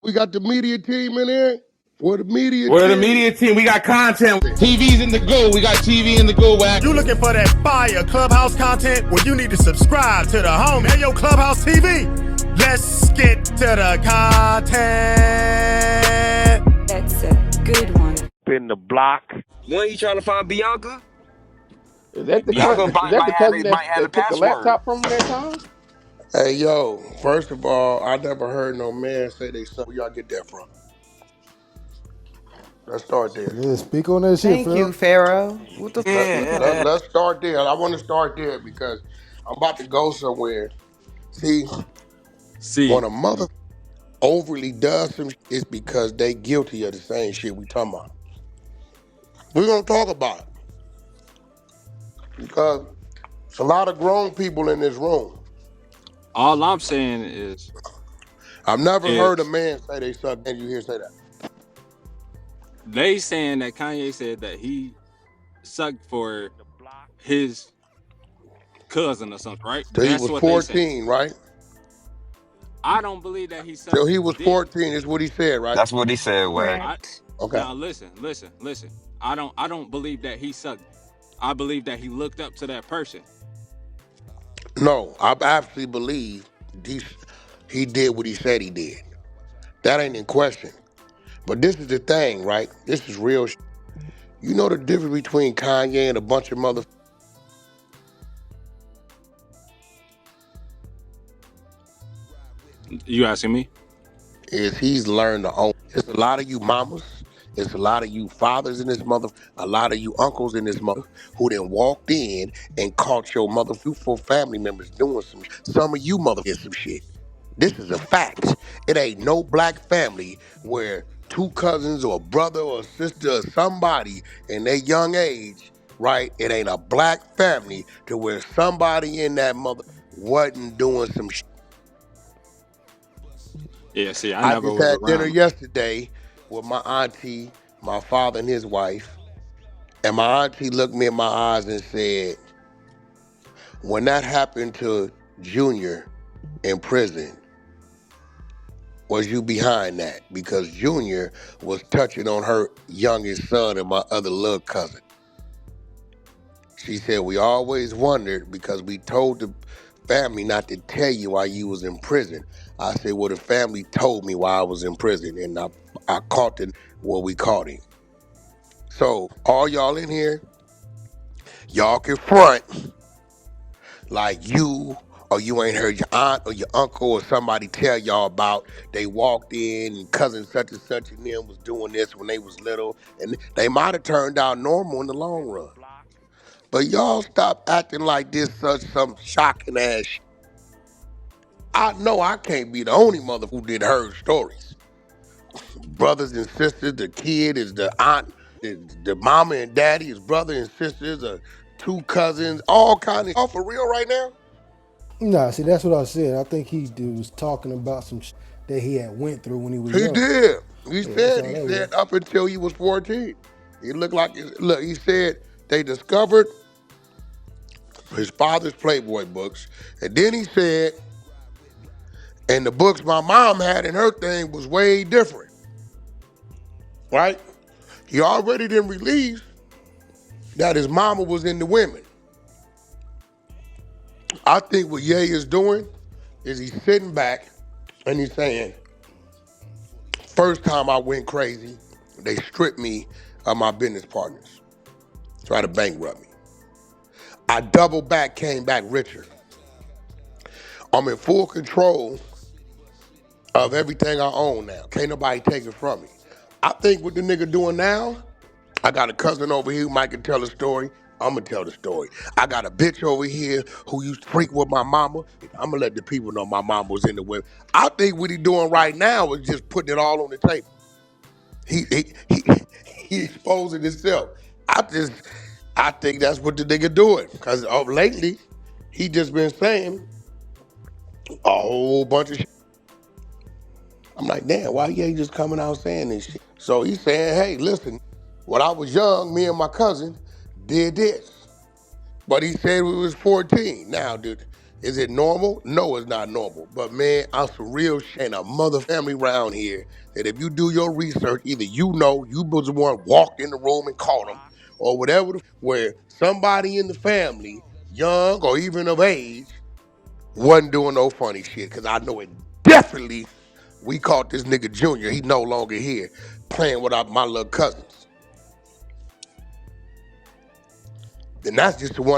We got the media team in here. We're the media We're the team. media team. We got content. TV's in the go. We got TV in the go, Wack. You looking for that fire Clubhouse content? Well, you need to subscribe to the home. Hey, yo, Clubhouse TV. Let's get to the content. That's a good one. In the block. When you trying to find Bianca? Is that the Bianca cousin? Is might, that might the have cousin it. Might have the that took the password. laptop from him that time? Hey, yo, first of all, I never heard no man say they suck. Where y'all get that from? Let's start there. Yeah, speak on that shit, Thank Phil. you, Pharaoh. What the fuck? Let's start there. I want to start there because I'm about to go somewhere. See, when a mother overly does some shit, it's because they guilty of the same shit we talking about. We're going to talk about it because it's a lot of grown people in this room. All I'm saying is, I've never heard a man say they suck, and you hear say that. they saying that Kanye said that he sucked for his cousin or something, right? So he That's was what they saying. 14, right? I don't believe that he sucked So he his was dick. 14 is what he said, right? That's what he said, Wack. Okay. Now listen. I don't believe that he sucked. I believe that he looked up to that person. No, I absolutely believe he did what he said he did. That ain't in question. But this is the thing, right? This is real shit. You know the difference between Kanye and a bunch of mother. You asking me? Is he's learned to own. It's a lot of you mamas. It's a lot of you fathers in this mother. A lot of you uncles in this mother who then walked in and caught your mother full family members doing some. Some of you mother did some shit. This is a fact. It ain't no black family where two cousins or a brother or a sister or somebody in their young age, right? It ain't a black family to where somebody in that mother wasn't doing some shit. Yeah. See, I I never just was had dinner around. yesterday with my auntie, my father and his wife, and my auntie looked me in my eyes and said, when that happened to Junior in prison, was you behind that? Because Junior was touching on her youngest son and my other little cousin. She said, we always wondered because we told the family not to tell you why you was in prison. I said, well, the family told me why I was in prison, and I caught it where we caught him. So all y'all in here, y'all can front like you or you ain't heard your aunt or your uncle or somebody tell y'all about they walked in and cousin such and such and them was doing this when they was little, and they might have turned out normal in the long run. But y'all stop acting like this such some shocking ass shit. I know I can't be the only mother who did heard stories. Brothers and sisters, the kid is the aunt, the mama and daddy, his brother and sisters, two cousins, all kind of. All for real right now? Nah, see, that's what I said. I think he was talking about some that he had went through when he was He younger. did. He Yeah, that's all said that was. up until he was 14. He looked like, look, he said they discovered his father's Playboy books. And then he said, and the books my mom had in her thing was way different. Right? He already didn't release that his mama was into women. I think what Ye is doing is he's sitting back and he's saying, first time I went crazy, they stripped me of my business partners, tried to bankrupt me. I doubled back, came back richer. I'm in full control of everything I own now. Can't nobody take it from me. I think what the nigga doing now, I got a cousin over here who might can tell a story. I'm gonna tell the story. I got a bitch over here who used to freak with my mama. I'm gonna let the people know my mama was into women. I think what he doing right now is just putting it all on the table. He exposing himself. I think that's what the nigga doing. Cause of lately, he just been saying a whole bunch of shit. I'm like, damn, why he ain't just coming out saying this shit? So he's saying, hey, listen, when I was young, me and my cousin did this. But he said we was 14. Now, dude,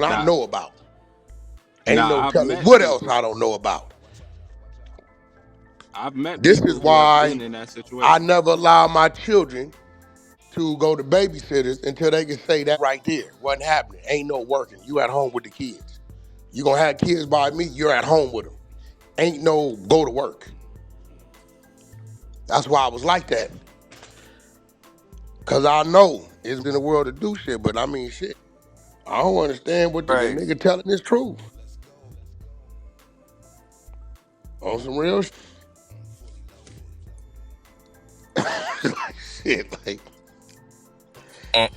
Now, now I've met people. I've met people who have been in that situation. Right. And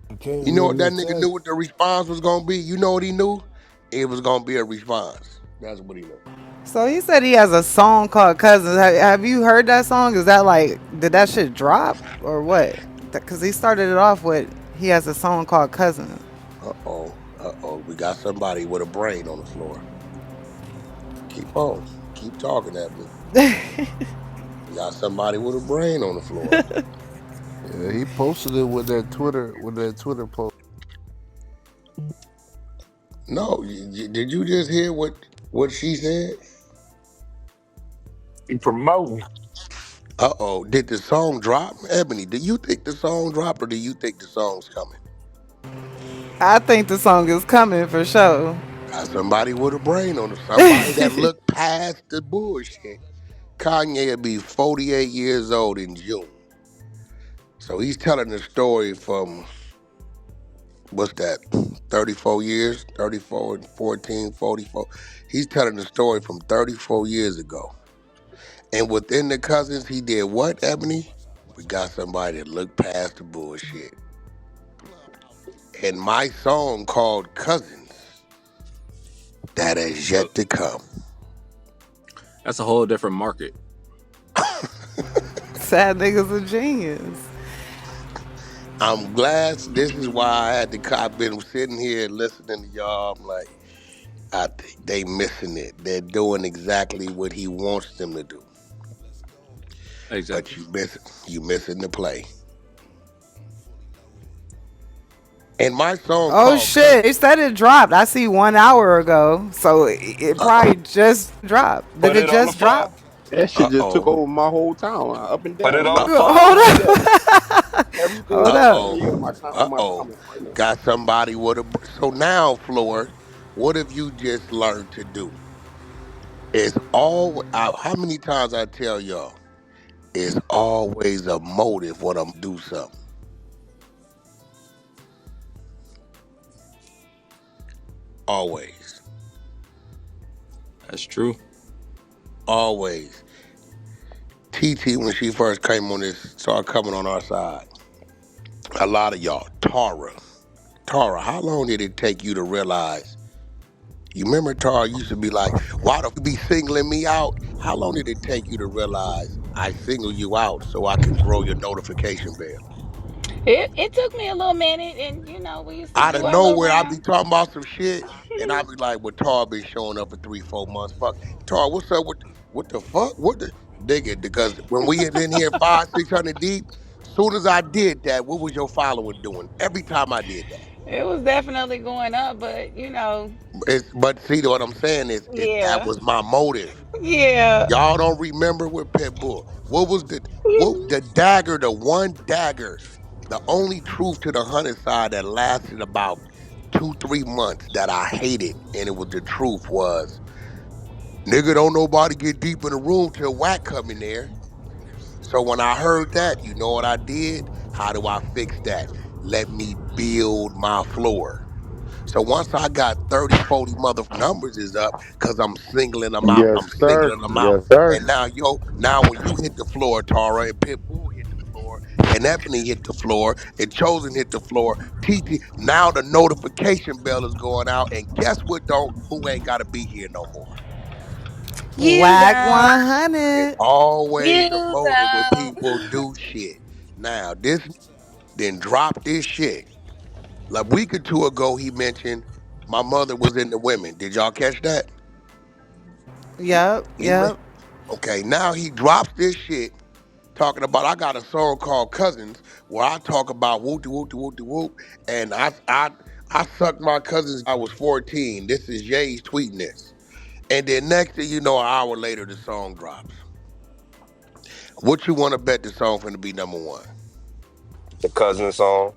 You can't really attest. So he said he has a song called Cousins. Have you heard that song? Is that like, did that shit drop or what? Because he started it off with, he has a song called Cousins. Yeah, he posted it with that Twitter post. he promoting. I think the song is coming for sure. Well, that's a whole different market. Sad nigga's a genius. Exactly. Oh shit, they said it dropped. I see 1 hour ago. So it probably just dropped. Did Put it it on the just floor. drop? That shit just took over my whole town, up and Put it down, on the left, floor. right, Hold and up. center. Everything Hold you can up. see on my comments right now. That's true. It took me a little minute, and we used to do our little round. It was definitely going up, but yeah, yeah. Yes, sir. Yes, sir. and Ebony hit the floor, and Chosen hit the floor. TT, now the notification bell is going out, and guess what? Who ain't got to be here no more? You Whack don't. It's 100. always the You moment when don't. people do shit. Now this then drop this shit. Like a week or two ago, he mentioned my mother was in the women. Did y'all catch that? Yep, He meant yep. okay. Now he drops this shit talking about I got a song called Cousins where I talk about whoop de whoop de whoop de whoop, and I sucked my cousins. I was 14. This is Jay's tweeting this, and then next thing you know, an hour later the song drops. What you want to bet the song finna be number one? The cousin song.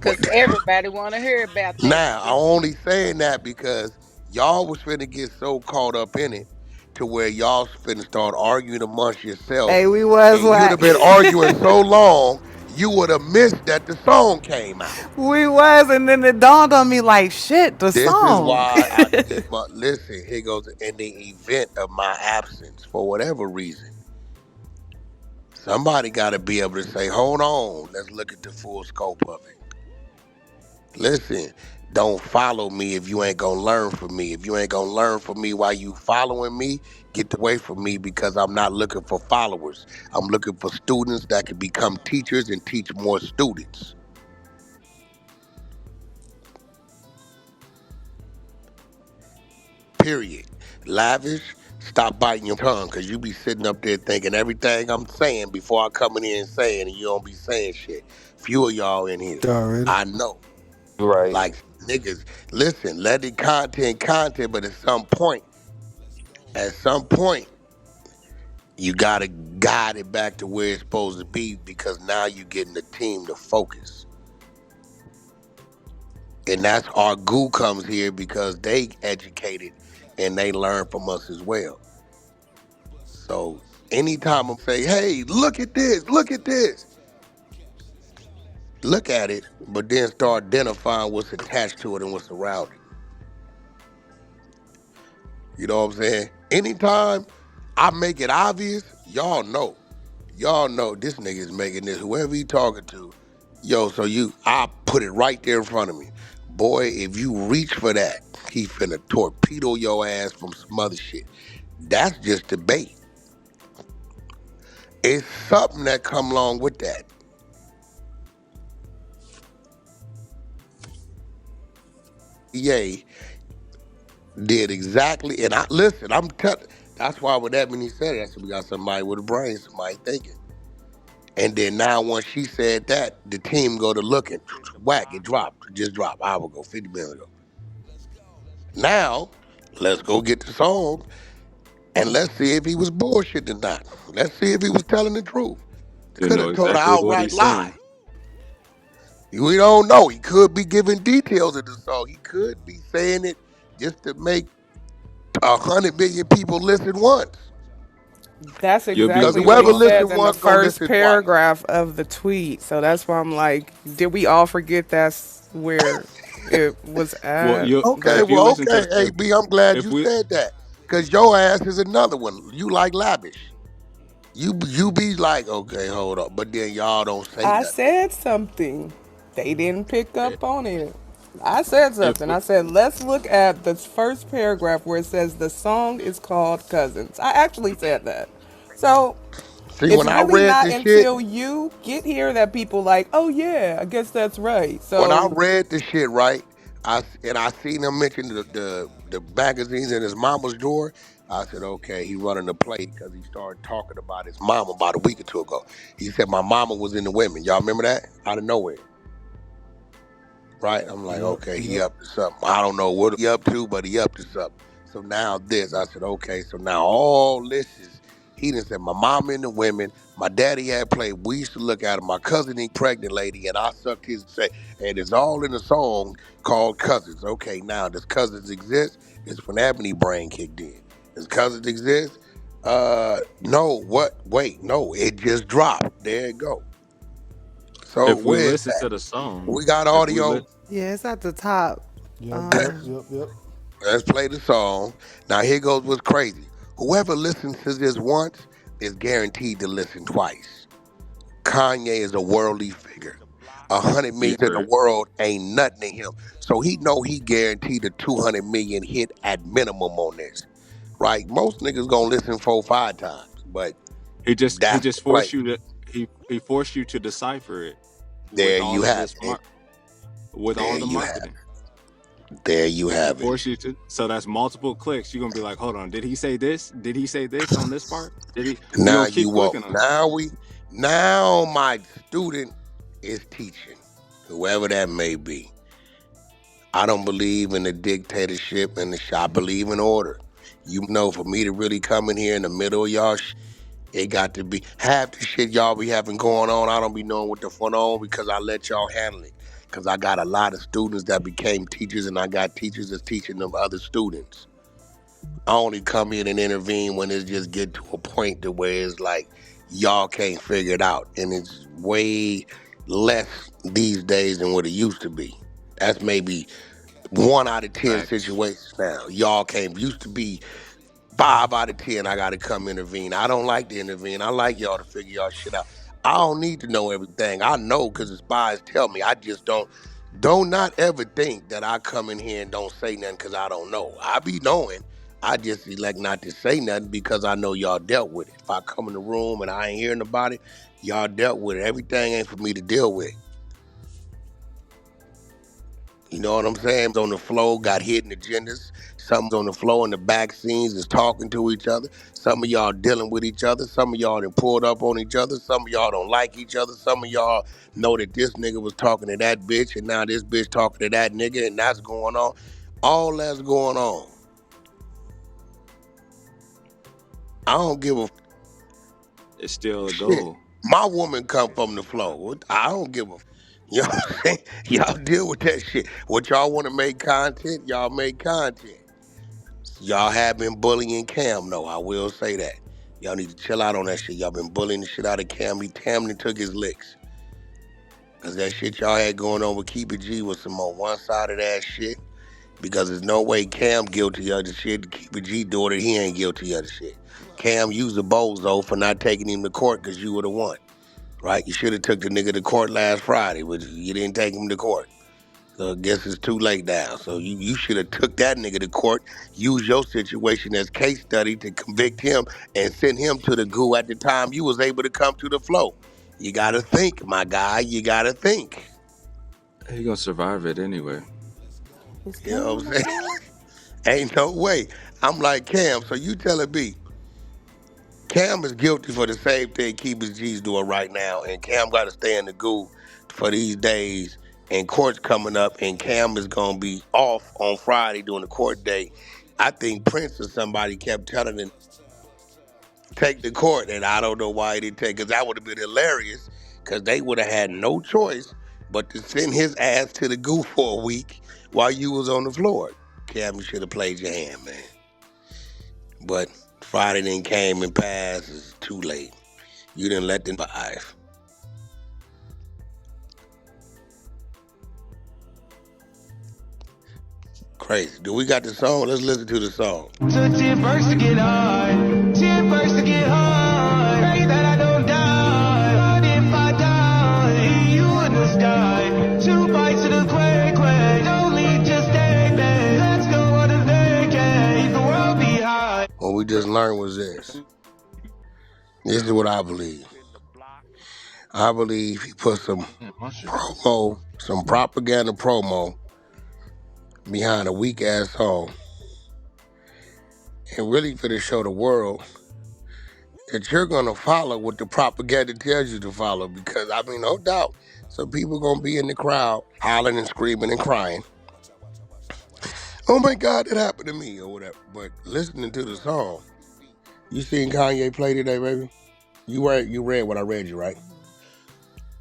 What? Because everybody want to hear about that Now, I shit. only saying that because y'all was finna get so caught up in it to where y'all finna start arguing amongst yourself, Hey, we was and you'd have whack. been arguing so long, you would have missed that the song came out. We was, and then it dawned on me like, shit, the This is song. why I need my listen. Here goes in the event of my absence for whatever reason. Somebody got to be able to say, "Hold on, let's look at the full scope of it." Listen, don't follow me if you ain't gonna learn from me. If you ain't gonna learn from me while you following me, get away from me because I'm not looking for followers. I'm looking for students that can become teachers and teach more students. Period. Lavish, stop biting your tongue because you be sitting up there thinking everything I'm saying before I come in here and saying, and you don't be saying shit. Few of y'all in here. Already. I know. Right. Like niggas, listen, let it content, but at some point, you gotta guide it back to where it's supposed to be because now you're getting the team to focus. And that's our goo comes here because they educated and they learn from us as well. So anytime I'm say, hey, look at this, look at it, but then start identifying what's attached to it and what's around it. You know what I'm saying? Anytime I make it obvious, y'all know. Y'all know this nigga is making this, whoever he talking to, yo, I put it right there in front of me. Boy, if you reach for that, he finna torpedo your ass from some other shit. That's just debate. It's something that come along with that. Yay did exactly, and I listen, that's why when Ebony said it, I said we got somebody with a brain, somebody thinking. And then now once she said that, the team go to looking, whack, it dropped, it just dropped, hour ago, 50 minutes ago. Now, let's go get the song and let's see if he was bullshitting or not. Let's see if he was telling the truth. You Could know have told an exactly what outright he's lie. saying. We don't know. He could be giving details of the song. He could be saying it just to make 100 million people listen once. That's You'll be Because exactly what whoever he well. says listen in the once gonna first listen twice. paragraph of the tweet. So that's why I'm like, did we all forget that's where it was Well, at? you Okay, But if you well, listen okay. to Hey, B, I'm glad if you we said that. Because your ass is another one. You like lavish. You be like, okay, hold up. But then y'all don't say I nothing. said something. They didn't pick up on it. I said if something. I said, let's look at the first paragraph where it says the song is called Cousins. I actually said that. So See, it's when I really read not the shit, until you get here that people like, oh yeah, I guess that's right. when I So read the shit, right, I seen him mention the magazines in his mama's drawer. I said, okay, he running the play because he started talking about his mama about a week or two ago. He said my mama was in the women. Y'all remember that? Out of nowhere. Right? I'm like, Yep, okay, he yep. up to something. I don't know what he up to, but he up to something. So now this, I said, okay, so now all this is, he done said my mom and the women, my daddy had played, we used to look at him, my cousin, he pregnant lady, and I sucked his, say, and it's all in a song called Cousins. Okay, now does Cousins exist? It's when Ebony Brain kicked in. Does Cousins exist? No, what? Wait, no, it just dropped. There it go. So if we where's listen that? to the song, We got if we li- audio. Yeah, it's at the top. Yep, yep, Um, yep, yep. Let's play the song. Now here goes what's crazy. Whoever listens to this once is guaranteed to listen twice. Kanye is a worldly figure. 100 million You to the heard. world ain't nothing to him. So he know he guaranteed a 200 million hit at minimum on this, right? Most niggas gonna listen 4 5 times, but He that's just the play. forced you to he forced you to decipher it with There all you of have this it. with all There the you have marketing. it. There you He have it. forced you to. So that's multiple clicks. You're gonna be like, hold on, did he say this? Did he say this on this part? Did he? You're Now gonna you keep won't. clicking on it. Now my student is teaching, whoever that may be. I don't believe in the dictatorship and the shit. I believe in order. You know, for me to really come in here in the middle of y'all, it got to be half the shit y'all be having going on. I don't be knowing what the fun on because I let y'all handle it. Because I got a lot of students that became teachers, and I got teachers that's teaching them other students. I only come in and intervene when it just get to a point to where it's like y'all can't figure it out, and it's way less these days than what it used to be. That's maybe 1 out of 10 Facts. situations now. Y'all can't. Used to be 5 out of 10. I got to come intervene. I don't like to intervene. I like y'all to figure y'all shit out. I don't need to know everything. I know because the spies tell me. I just don't. Don't not ever think that I come in here and don't say nothing because I don't know. I be knowing. I just elect not to say nothing because I know y'all dealt with it. If I come in the room and I ain't hearing about it, y'all dealt with it. Everything ain't for me to deal with. You know what I'm saying? On the flow, got hidden agendas. Some's on the flow in the back scenes is talking to each other. Some of y'all dealing with each other. Some of y'all done pulled up on each other. Some of y'all don't like each other. Some of y'all know that this nigga was talking to that bitch and now this bitch talking to that nigga and that's going on. All that's going on. I don't give a It's still a shit. goal. My woman come from the flow. I don't give a you know what I'm saying? Y'all deal with that shit. What y'all want to make content, y'all make content. Y'all have been bullying Cam, though. I will say that. Y'all need to chill out on that shit. Y'all been bullying the shit out of Cam. Cam done took his licks. Because that shit y'all had going on with Keep It G was some more one-sided ass shit. Because there's no way Cam guilty of the shit. Keep It G doing it, he ain't guilty of the shit. Cam used a bozo for not taking him to court because you would have won. Right? You should have took the nigga to court last Friday, but you didn't take him to court. So I guess it's too late now. So you should have took that nigga to court, use your situation as case study to convict him and send him to the goo at the time you was able to come to the flow. You gotta think, my guy. You gotta think. He gonna survive it anyway. Is You Cam know on what the I'm saying? floor? Ain't no way. I'm like, Cam, so you telling me Cam is guilty for the same thing Keeper's G's doing right now, and Cam got to stay in the goo for these days, and court's coming up, and Cam is going to be off on Friday during the court day. I think Prince or somebody kept telling him, take the court, and I don't know why he didn't take, because that would have been hilarious, because they would have had no choice but to send his ass to the goo for a week while you was on the floor. Cam, you should have played your hand, man. But Friday then came and passed. It's too late. You didn't let them survive. Crazy. Do we got the song? Let's listen to the song. Took 10 verse to get hard. 10 verse to get hard. Pray that I don't die. But if I die, you in the sky. 2 bites of the quake, quake. Don't leave, just stay there. Let's go on a vacay. The world behind. What we just learned was this. This is what I believe. I believe he put some promo, some propaganda promo behind a weak ass song and really for to show the world that you're gonna follow what the propaganda tells you to follow. Because I mean, no doubt, some people gonna be in the crowd hollering and screaming and crying. Oh my God, that happened to me or whatever. But listening to the song, you seen Kanye play today, baby? You read what I read you, right?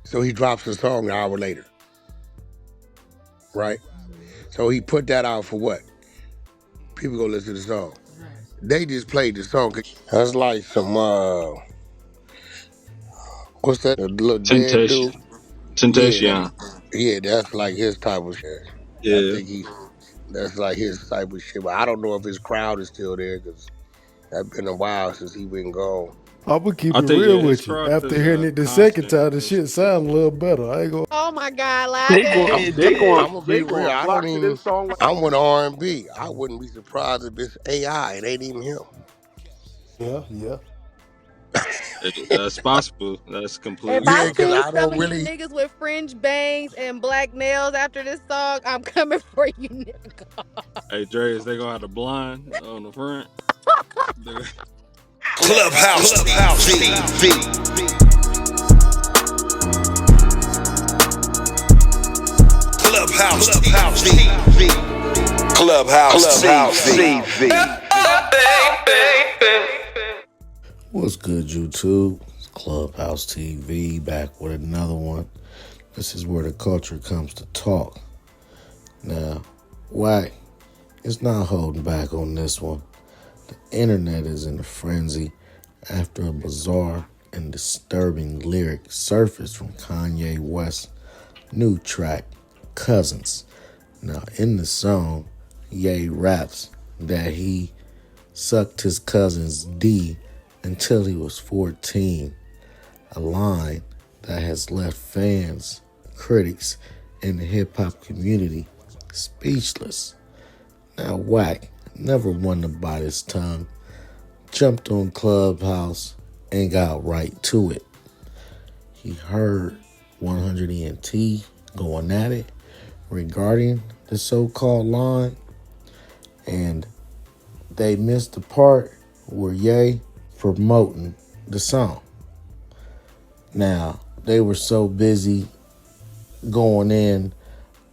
So he drops the song an hour later, right? So he put that out for what? People go listen to the song. They just played the song. That's like some what's that? The little dead dude? Temptation. Yeah, Temptation. that's like his type of shit. I Yeah. think that's like his type of shit. But I don't know if his crowd is still there because that's been a while since he been gone. I'm gonna keep I it think real his with you. crop After is hearing it the second constant. time, the shit sound a little better. I ain't gonna. Oh my God, They going, laughing. they going, I'm gonna be they real. going I don't flock to even. this song like I'm with R&B. I wouldn't be surprised if it's AI. It ain't even him. Yeah, yeah. That's possible. That's If completely I Yeah, because see possible. I some don't of you really. niggas with fringe bangs and black nails after this song, I'm coming for you, nigga. Hey, Dre, is they gonna have the blind on the front? Clubhouse TV. Clubhouse TV. Clubhouse TV. What's good, YouTube? It's Clubhouse TV back with another one. This is where the culture comes to talk. Now, Wack is not holding back on this one. The internet is in a frenzy after a bizarre and disturbing lyric surfaced from Kanye West's new track, Cousins. Now, in the song, Ye raps that he sucked his cousin's D until he was 14, a line that has left fans, critics, and the hip-hop community speechless. Now, Wack never won to bite his tongue, jumped on Clubhouse, and got right to it. He heard 100 ENT going at it regarding the so-called line, and they missed the part where Ye promoting the song. Now, they were so busy going in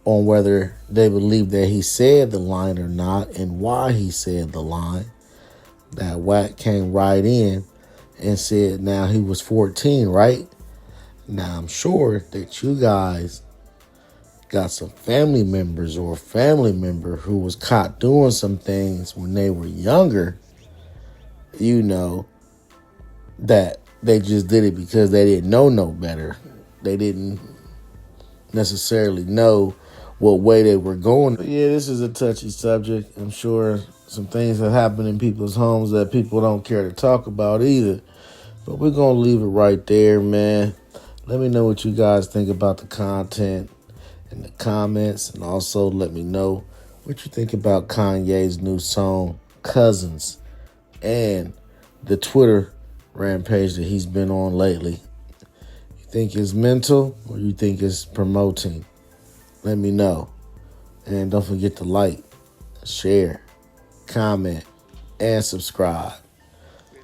on whether they believe that he said the line or not and why he said the line that Wack came right in and said now he was 14, right? Now, I'm sure that you guys got some family members or a family member who was caught doing some things when they were younger, you know, that they just did it because they didn't know no better. They didn't necessarily know what way they were going. But yeah, this is a touchy subject. I'm sure some things have happened in people's homes that people don't care to talk about either. But we're going to leave it right there, man. Let me know what you guys think about the content in the comments. And also let me know what you think about Kanye's new song, Cousins, and the Twitter rampage that he's been on lately. You think it's mental or you think it's promoting? Let me know. And don't forget to like, share, comment, and subscribe.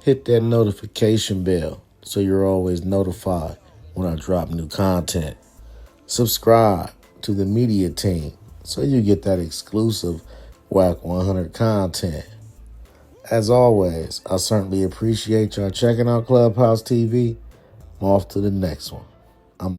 Hit that notification bell so you're always notified when I drop new content. Subscribe to the media team so you get that exclusive Wack 100 content. As always, I certainly appreciate y'all checking out Clubhouse TV. I'm off to the next one.